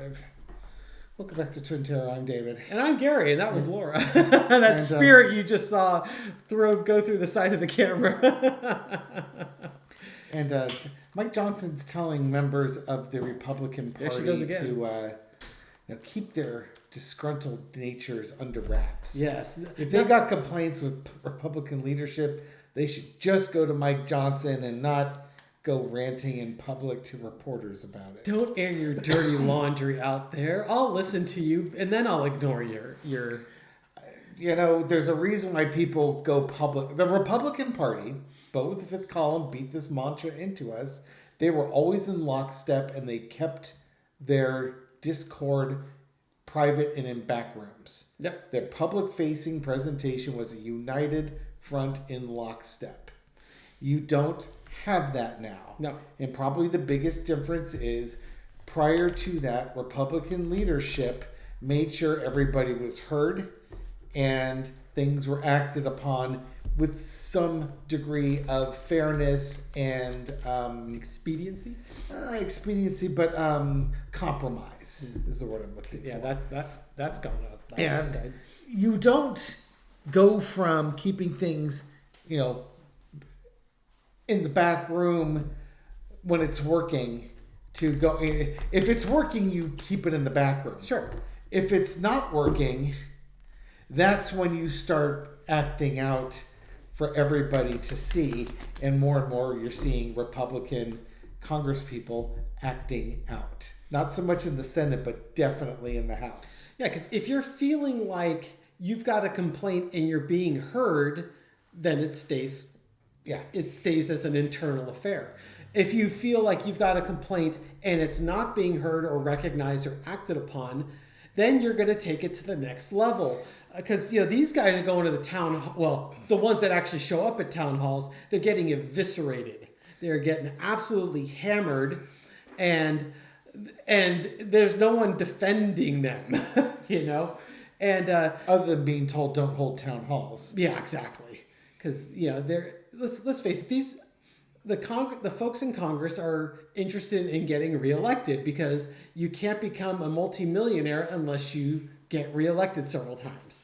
narrative. Welcome back to Twin Terror. I'm David. And I'm Gary, and that was Laura. That spirit you just saw go through the side of the camera. And Mike Johnson's telling members of the Republican Party to keep their disgruntled natures under wraps. Yes. If they got complaints with Republican leadership, they should just go to Mike Johnson and not go ranting in public to reporters about it. Don't air your dirty laundry out there. I'll listen to you, and then I'll ignore your... There's a reason why people go public. The Republican Party, both the fifth column, beat this mantra into us. They were always in lockstep, and they kept their discord private and in back rooms. Yep. Their public-facing presentation was a united front in lockstep. You don't have that now. No. And probably the biggest difference is prior to that, Republican leadership made sure everybody was heard and things were acted upon with some degree of fairness and expediency? But compromise is the word I'm looking for. Yeah, that's gone up. And you don't go from keeping things, in the back room when it's working to go. If it's working, you keep it in the back room. Sure. If it's not working, that's when you start acting out for everybody to see. And more you're seeing Republican congresspeople acting out. Not so much in the Senate, but definitely in the House. Yeah, because if you're feeling like you've got a complaint and you're being heard, then it stays as an internal affair. If you feel like you've got a complaint and it's not being heard or recognized or acted upon, then you're going to take it to the next level. Because these guys are going to the town. Well, the ones that actually show up at town halls, they're getting eviscerated. They're getting absolutely hammered, and there's no one defending them. And other than being told don't hold town halls. Yeah, exactly. Because they're. Let's face it, the folks in Congress are interested in getting reelected because you can't become a multimillionaire unless you get reelected several times.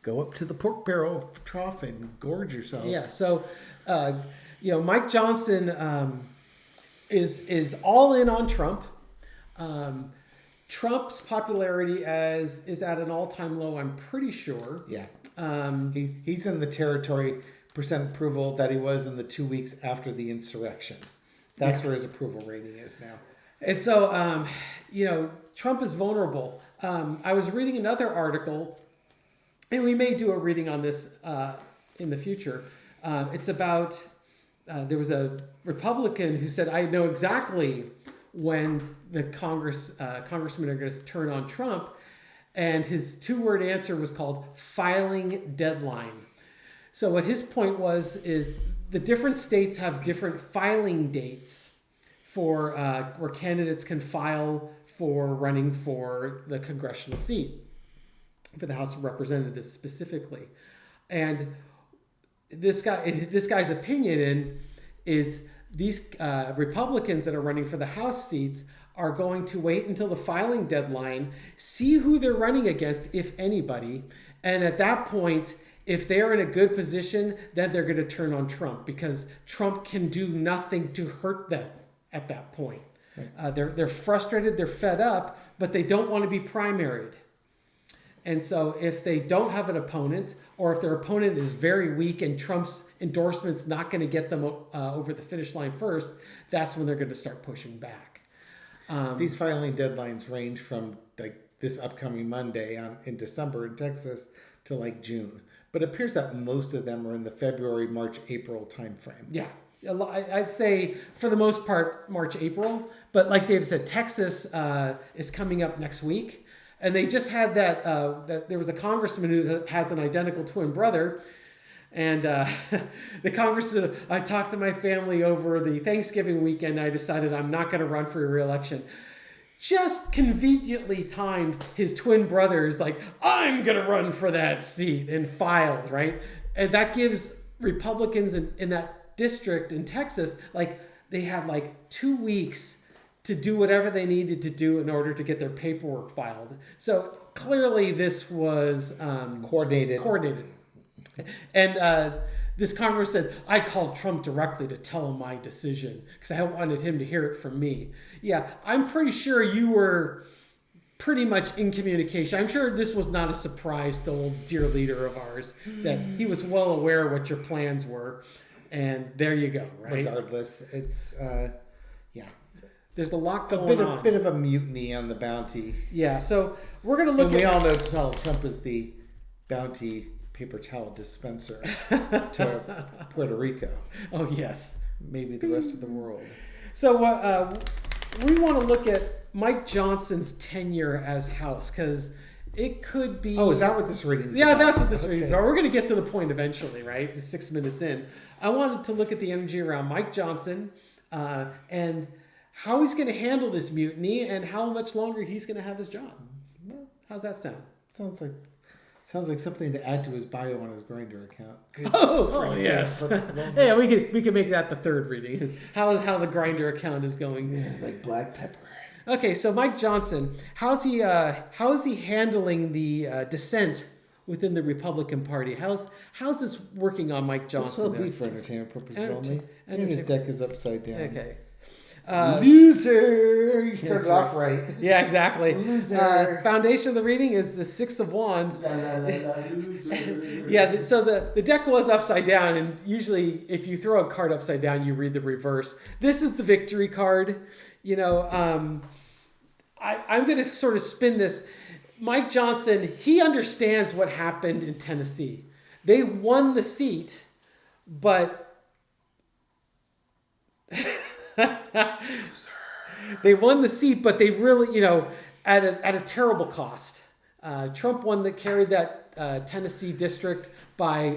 Go up to the pork barrel trough and gorge yourselves. Yeah. So, Mike Johnson is all in on Trump. Trump's popularity is at an all-time low. I'm pretty sure. Yeah. He's in the territory. Percent approval that he was in the 2 weeks after the insurrection. That's where his approval rating is now. And so, Trump is vulnerable. I was reading another article, and we may do a reading on this in the future. It's about, there was a Republican who said, I know exactly when the congressmen are going to turn on Trump. And his 2-word answer was called filing deadline. So what his point is the different states have different filing dates for where candidates can file for running for the congressional seat, for the House of Representatives specifically. And this guy's opinion is these Republicans that are running for the House seats are going to wait until the filing deadline, see who they're running against, if anybody, and at that point, if they're in a good position, then they're going to turn on Trump because Trump can do nothing to hurt them at that point. Right. They're frustrated, they're fed up, but they don't want to be primaried. And so if they don't have an opponent, or if their opponent is very weak and Trump's endorsement's not going to get them over the finish line first, that's when they're going to start pushing back. These filing deadlines range from this upcoming Monday in December in Texas to June. But it appears that most of them are in the February, March, April timeframe. Yeah. I'd say for the most part, March, April. But like Dave said, Texas is coming up next week. And they just had that there was a congressman who has an identical twin brother. And the congressman, I talked to my family over the Thanksgiving weekend. I decided I'm not going to run for re-election. Just conveniently timed his twin brothers I'm going to run for that seat and filed, right? And that gives Republicans in that district in Texas, they have 2 weeks to do whatever they needed to do in order to get their paperwork filed. So clearly this was Coordinated. And this Congress said, I called Trump directly to tell him my decision because I wanted him to hear it from me. Yeah, I'm pretty sure you were pretty much in communication. I'm sure this was not a surprise to old dear leader of ours, that he was well aware of what your plans were. And there you go, right? Regardless, it's, yeah. There's a lot going on. A bit of a mutiny on the bounty. Yeah, so we're going to look and we at... all know Trump is the bounty paper towel dispenser to Puerto Rico. Oh, yes. Maybe the rest of the world. So we want to look at Mike Johnson's tenure as House, because it could be... Oh, is that what this reading is Yeah, about? that's what this reading is about. We're going to get to the point eventually, right? Just 6 minutes in. I wanted to look at the energy around Mike Johnson and how he's going to handle this mutiny and how much longer he's going to have his job. Well, how's that sound? Sounds like something to add to his bio on his Grindr account. Oh yes. Yeah, we could make that the third reading. How the Grindr account is going. Yeah, like black pepper. Okay, so Mike Johnson, how is he handling the dissent within the Republican Party? How's this working on Mike Johnson? This will be for entertainment purposes only. And his deck is upside down. Okay. Loser! You started off right. Yeah, exactly. Loser. Foundation of the reading is the Six of Wands. La, la, la, la, loser. Yeah, so the deck was upside down, and usually if you throw a card upside down, you read the reverse. This is the victory card. You know, I'm going to sort of spin this. Mike Johnson, he understands what happened in Tennessee. They won the seat, but... They won the seat, but they really, at a terrible cost. Trump carried that Tennessee district by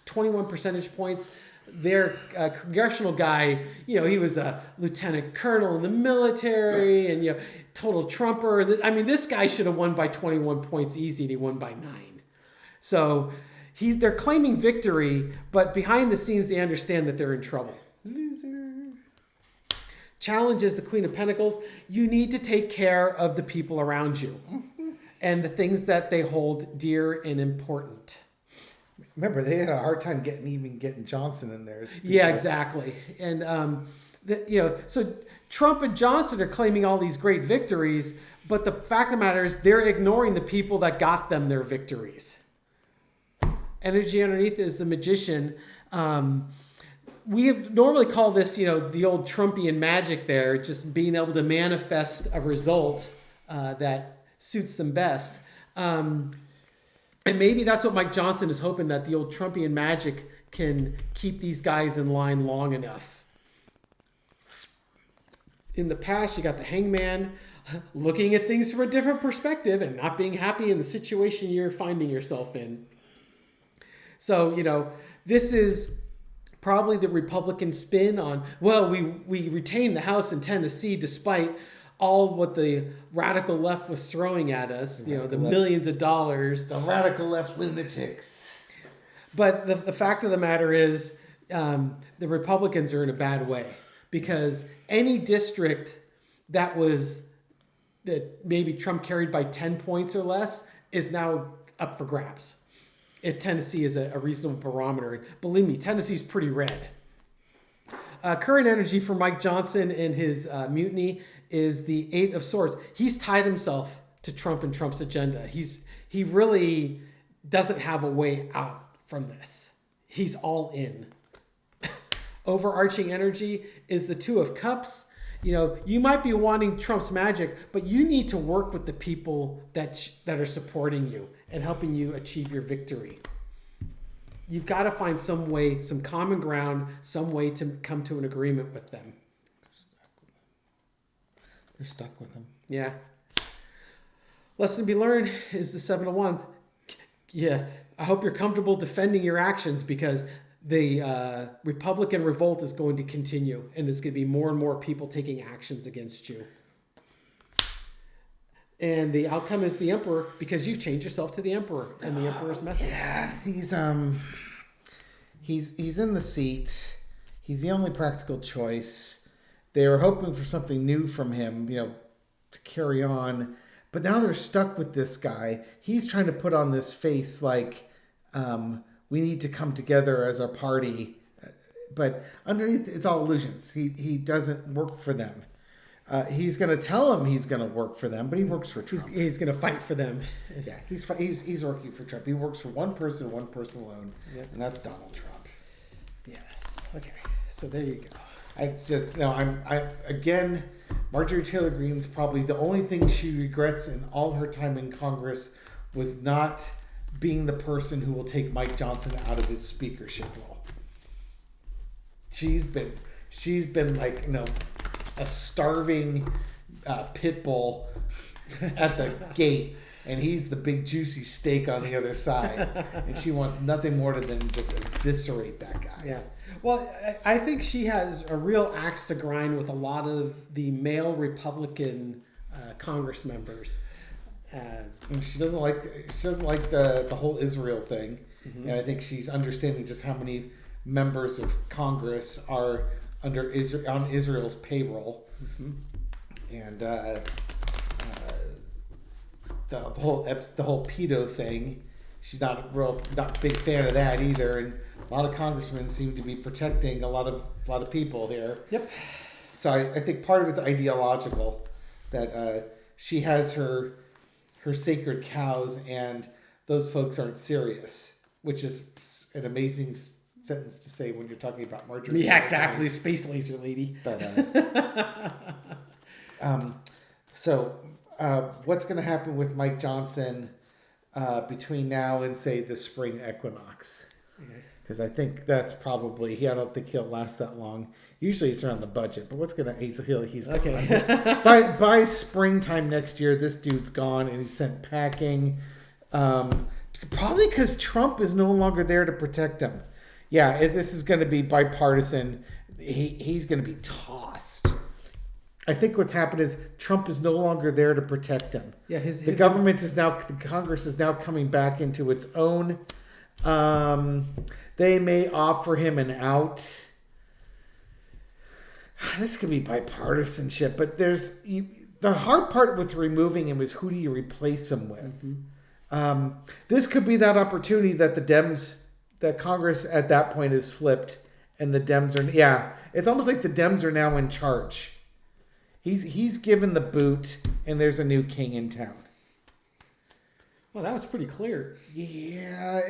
21 percentage points. Their congressional guy, he was a lieutenant colonel in the military and, total Trumper. I mean, this guy should have won by 21 points easy, and he won by 9. So they're claiming victory, but behind the scenes, they understand that they're in trouble. Loser. Challenge is the Queen of Pentacles. You need to take care of the people around you and the things that they hold dear and important. Remember, they had a hard time getting Johnson in there. Yeah, exactly. And so Trump and Johnson are claiming all these great victories, but the fact of the matter is they're ignoring the people that got them their victories. Energy underneath is the Magician. We have normally call this, the old Trumpian magic there, just being able to manifest a result that suits them best. And maybe that's what Mike Johnson is hoping, that the old Trumpian magic can keep these guys in line long enough. In the past, you got the Hangman looking at things from a different perspective and not being happy in the situation you're finding yourself in. So, this is probably the Republican spin on, well, we retained the House in Tennessee despite all what the radical left was throwing at us, the millions of dollars. The radical left lunatics. But the fact of the matter is the Republicans are in a bad way, because any district that maybe Trump carried by 10 points or less is now up for grabs. If Tennessee is a reasonable barometer. Believe me, Tennessee's pretty red. Current energy for Mike Johnson and his mutiny is the Eight of Swords. He's tied himself to Trump and Trump's agenda. He really doesn't have a way out from this. He's all in. Overarching energy is the Two of Cups. You might be wanting Trump's magic, but you need to work with the people that are supporting you and helping you achieve your victory. You've got to find some way, some common ground, some way to come to an agreement with them. They're stuck with him. Yeah. Lesson to be learned is the Seven of Wands. Yeah, I hope you're comfortable defending your actions, because the Republican revolt is going to continue, and there's going to be more and more people taking actions against you. And the outcome is the Emperor, because you've changed yourself to the Emperor and the Emperor's message. Yeah, he's in the seat. He's the only practical choice. They were hoping for something new from him, to carry on. But now they're stuck with this guy. He's trying to put on this face like, we need to come together as a party. But underneath, it's all illusions. He doesn't work for them. He's going to tell them he's going to work for them, but he works for Trump. He's going to fight for them. Yeah, he's working for Trump. He works for one person alone, and that's Donald Trump. Yes. Okay. So there you go. It's just again, Marjorie Taylor Greene's probably the only thing she regrets in all her time in Congress was not being the person who will take Mike Johnson out of his speakership role. She's been like, a starving pit bull at the gate, and he's the big juicy steak on the other side, and she wants nothing more than just eviscerate that guy. Yeah. Well, I think she has a real axe to grind with a lot of the male Republican Congress members. She doesn't like the whole Israel thing, and I think she's understanding just how many members of Congress are on Israel's payroll, and the whole pedo thing. She's not a big fan of that either, and a lot of congressmen seem to be protecting a lot of people here. Yep. So I think part of it's ideological, that she has her sacred cows, and those folks aren't serious, which is an amazing sentence to say when you're talking about Marjorie. Yeah, exactly. Space laser lady. But what's going to happen with Mike Johnson between now and say the spring equinox? Because I think that's probably I don't think he'll last that long. Usually it's around the budget, but he's gone. Okay. by springtime next year, this dude's gone and he's sent packing. Probably because Trump is no longer there to protect him. Yeah, this is going to be bipartisan. He's going to be tossed. I think what's happened is Trump is no longer there to protect him. Yeah, the Congress is now coming back into its own. They may offer him an out. This could be bipartisanship, but the hard part with removing him is who do you replace him with? This could be that opportunity that that Congress at that point is flipped, and the Dems are. It's almost like the Dems are now in charge. He's given the boot, and there's a new king in town. Well, that was pretty clear. Yeah,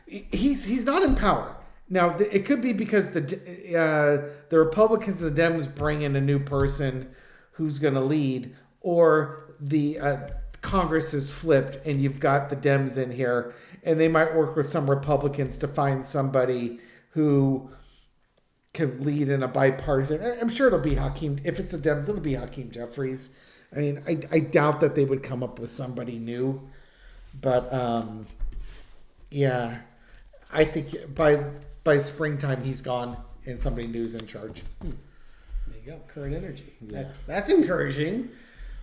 he's not in power now. It could be because the Republicans and the Dems bring in a new person who's going to lead, or the Congress is flipped and you've got the Dems in here, and they might work with some Republicans to find somebody who can lead in a bipartisan. I'm sure it'll be Hakeem. If it's the Dems, it'll be Hakeem Jeffries. I mean, I doubt that they would come up with somebody new. But, I think by springtime he's gone and somebody new's in charge. There you go. Current energy. Yeah. That's encouraging.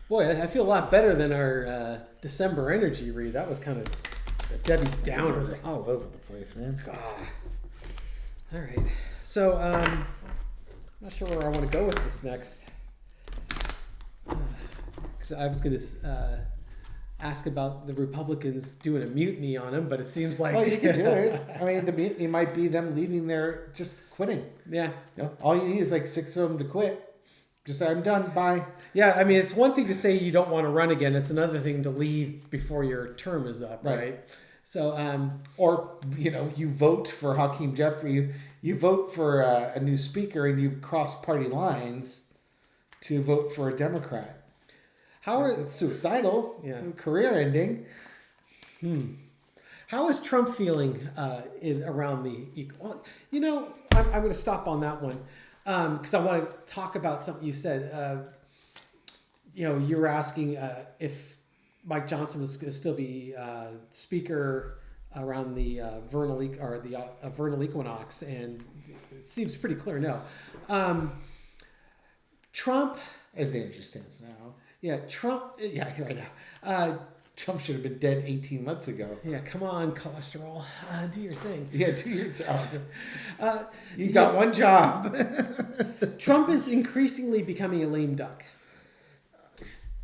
Boy, I feel a lot better than our December energy read. That was kind of a Debbie Downer. All over the place, man. God. All right. So, I'm not sure where I want to go with this next. Because I was going to ask about the Republicans doing a mutiny on him, but it seems like... Oh, you can do it. I mean, the mutiny might be them leaving there, just quitting. Yeah. All you need is like 6 of them to quit. Just say, I'm done, bye. Yeah, I mean, it's one thing to say you don't want to run again. It's another thing to leave before your term is up, right? So, or, you vote for Hakeem Jeffrey. You vote for a new speaker and you cross party lines to vote for a Democrat. It's suicidal. Yeah. Career ending. How is Trump feeling around the... Well, I'm going to stop on that one because I want to talk about something you said. You were asking if Mike Johnson was going to still be speaker around the vernal equinox, and it seems pretty clear no. Trump, as the industry stands now. Yeah, Trump. Yeah, right now. Trump should have been dead 18 months ago. Yeah, come on, cholesterol. Do your thing. Yeah, do your job. You got one job. Trump is increasingly becoming a lame duck.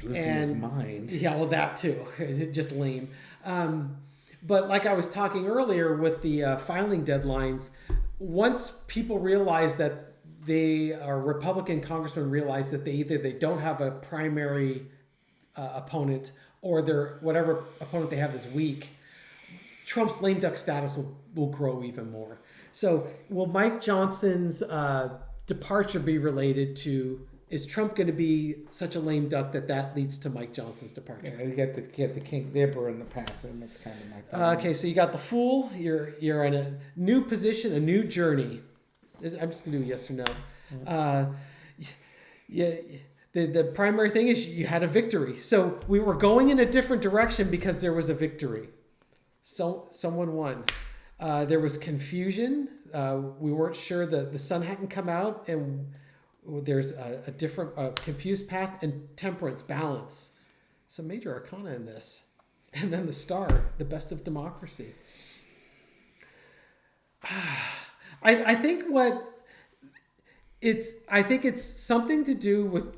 Losing his mind. Yeah, well, that too. Just lame. But like I was talking earlier with the filing deadlines, once people realize that Republican congressmen realize that they don't have a primary opponent, or whatever opponent they have is weak, Trump's lame duck status will grow even more. So will Mike Johnson's departure be related to, is Trump going to be such a lame duck that leads to Mike Johnson's departure? Yeah, you get the emperor in the past, and that's kind of my thought. Okay, so you got the fool. You're in a new position, a new journey. I'm just going to do yes or no. Yeah. The primary thing is you had a victory. So we were going in a different direction because there was a victory. So someone won. There was confusion. We weren't sure the sun hadn't come out, and there's a different confused path, and temperance, balance. Some major arcana in this. And then the star, the best of democracy. I think it's something to do with.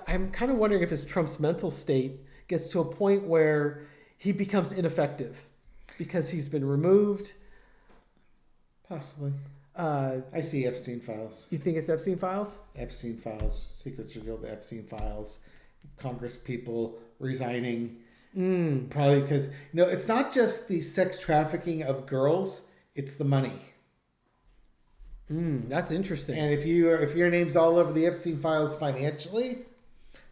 I'm kind of wondering if it's Trump's mental state gets to a point where he becomes ineffective because he's been removed. Possibly. I see Epstein files. You think it's Epstein files? Epstein files. Secrets revealed the Epstein files. Congress people resigning. Probably because it's not just the sex trafficking of girls; it's the money. That's interesting. And if your name's all over the Epstein files financially,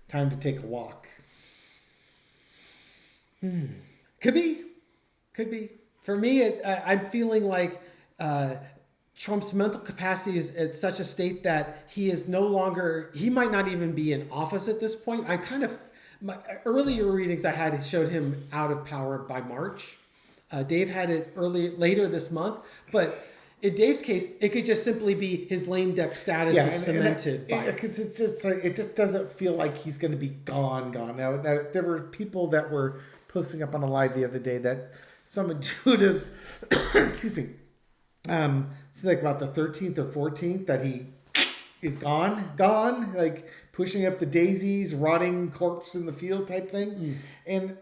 time to take a walk. Could be. For me, I'm feeling like Trump's mental capacity is at such a state that he is no longer. He might not even be in office at this point. My earlier readings I had showed him out of power by March. Dave had it later this month, but. In Dave's case, it could just simply be his lame duck status is cemented. Because it's just like it just doesn't feel like he's going to be gone. Now, there were people that were posting up on a live the other day that some intuitives, excuse me, something like about the 13th or 14th that he is gone, like pushing up the daisies, rotting corpse in the field type thing. And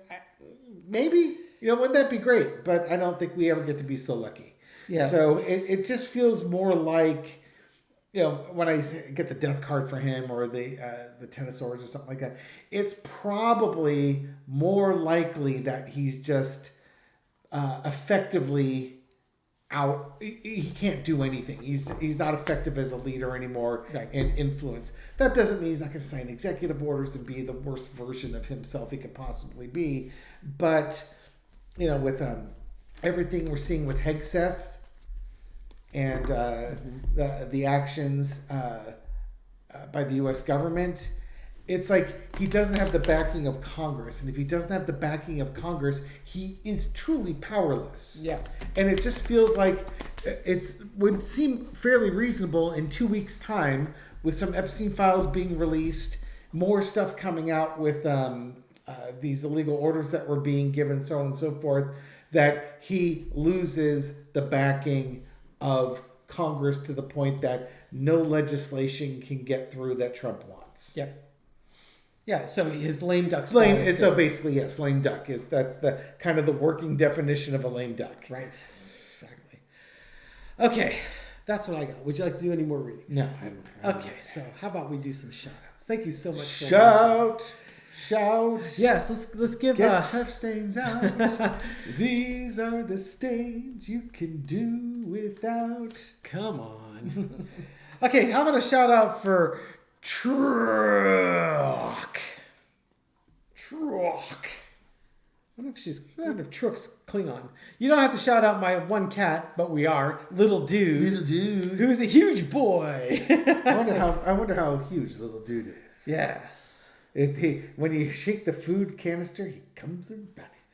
maybe, wouldn't that be great? But I don't think we ever get to be so lucky. Yeah. So it just feels more like, when I get the death card for him or the tennis swords or something like that, it's probably more likely that he's just effectively out. He can't do anything. He's not effective as a leader anymore and influence. That doesn't mean he's not going to sign executive orders and be the worst version of himself he could possibly be. But, with everything we're seeing with Hegseth, and the actions by the U.S. government, it's like he doesn't have the backing of Congress. And if he doesn't have the backing of Congress, he is truly powerless. Yeah. And it just feels like would seem fairly reasonable in 2 weeks' time with some Epstein files being released, more stuff coming out with these illegal orders that were being given, so on and so forth, that he loses the backing of Congress to the point that no legislation can get through that Trump wants. Yep. Yeah, so his lame duck status. So basically, yes, lame duck that's the kind of the working definition of a lame duck. Right. Exactly. Okay, that's what I got. Would you like to do any more readings? No. Okay, so how about we do some shout-outs? Thank you so much. Shout. Yes, let's give Gets tough stains out. These are the stains you can do without. Come on. Okay, how about a shout out for Truck? I wonder if Truck's Klingon. You don't have to shout out my one cat, but we are. Little dude. Who's a huge boy. I wonder how huge little dude is. Yes. When you shake the food canister, he comes running.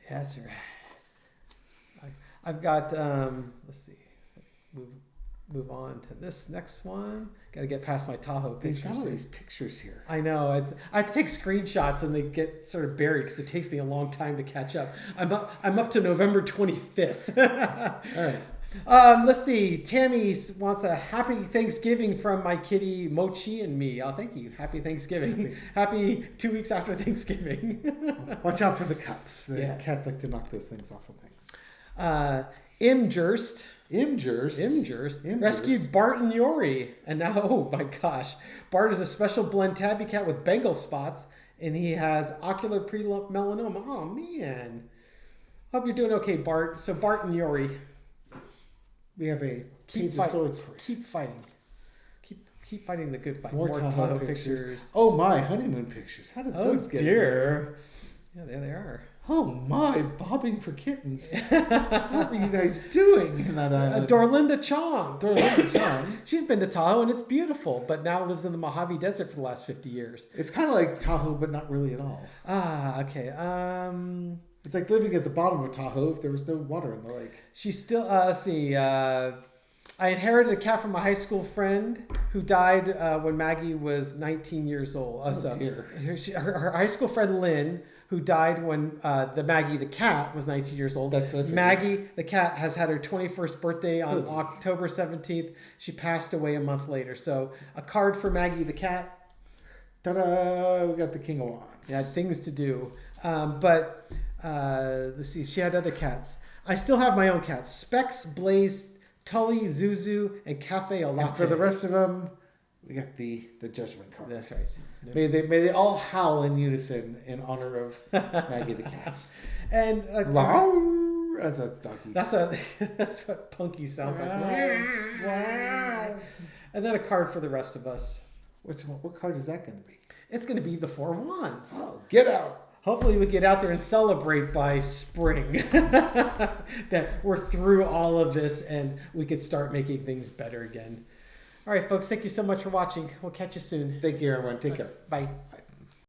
That's right. I've got, let's see. move on to this next one. Got to get past my Tahoe They've pictures. got all these pictures here. I know. I have to take screenshots and they get sort of buried because it takes me a long time to catch up. I'm up to November 25th. All right. Let's see. Tammy wants a happy Thanksgiving from my kitty Mochi and me. Oh, thank you. Happy Thanksgiving. Happy 2 weeks after Thanksgiving. Watch out for the cups. The Yeah. cats like to knock those things off of things. Imjurst Imjurst. rescued Bart and Yori. And now, oh my gosh, Bart is a special blend tabby cat with Bengal spots, and he has ocular pre-melanoma. Oh man. Hope you're doing okay, Bart. So Bart and Yori, We have a keep page of swords for you. keep fighting. Keep fighting the good fight. More Tahoe Tahoe pictures. Oh my, honeymoon pictures. How did Oh those get dear. Yeah, there they are. Oh my, bobbing for kittens. What were you guys doing in that island? Dorlinda Chong. Dorlinda Chong. She's been to Tahoe and it's beautiful, but now lives in the Mojave Desert for the last 50 years. It's kind of like Tahoe, but not really at all. Ah, okay. It's like living at the bottom of Tahoe if there was no water in the lake. She's still, let's see. I inherited a cat from a high school friend who died when Maggie was 19 years old. Oh, dear. Her high school friend Lynn, who died when Maggie the cat was 19 years old. That's what I figured. Maggie the cat has had her 21st birthday on October 17th. She passed away a month later. So a card for Maggie the cat. Ta-da! We got the King of Wands. Yeah, things to do. But let's see. She had other cats. I still have my own cats. Specs, Blaze, Tully, Zuzu, and Cafe Latte. And for the rest of them, we got the judgment card. That's right. May they all howl in unison in honor of Maggie the cat. And That's what doggy. that's what Punky sounds like. Wow. And then a card for the rest of us. What card is that going to be? It's going to be the 4 Wands. Oh, get out. Hopefully we get out there and celebrate by spring that we're through all of this and we could start making things better again. All right, folks, thank you so much for watching. We'll catch you soon. Thank you, everyone. Take care. Bye.